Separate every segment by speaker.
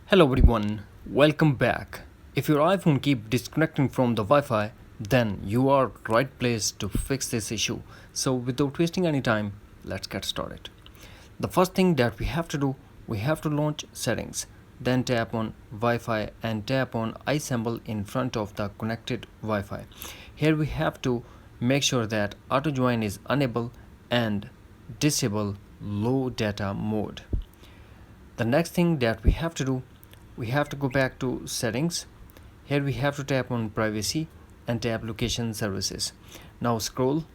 Speaker 1: Hello everyone, welcome back. If your iPhone keep disconnecting from the Wi-Fi, then you are right place to fix this issue. So without wasting any time, let's get started. The first thing that we have to do, we have to launch settings, then tap on Wi-Fi and tap on I symbol in front of the connected Wi-Fi. Here we have to make sure that auto join is enabled and disable low data mode. The next thing that we have to do, we have to go back to settings. Here we have to tap on privacy and tap location services. Now scroll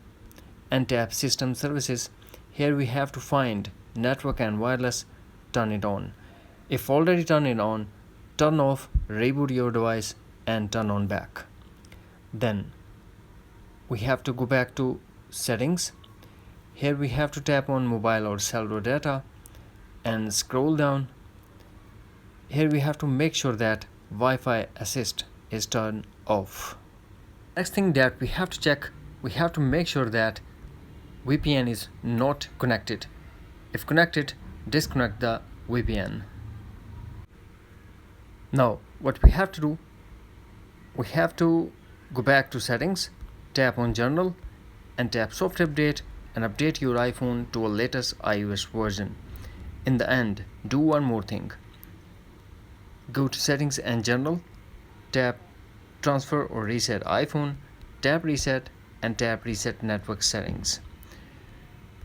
Speaker 1: and tap system services. Here we have to find network and wireless, turn it on. If already turned it on, turn off, reboot your device and turn on back. Then we have to go back to settings. Here we have to tap on mobile or cellular data and scroll down. Here we have to make sure that Wi-Fi assist is turned off. Next thing that we have to check, we have to make sure that VPN is not connected. If connected, disconnect the VPN. Now what we have to do, we have to go back to settings, tap on general and tap software update and update your iPhone to a latest iOS version. In the end, do one more thing. Go to settings and general, tap transfer or reset iPhone, tap reset and tap reset network settings.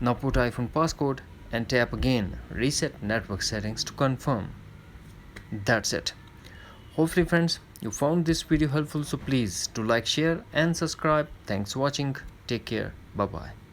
Speaker 1: Now put iPhone passcode and tap again reset network settings to confirm. That's it. Hopefully friends, you found this video helpful, so please do like, share and subscribe. Thanks for watching. Take care. Bye bye.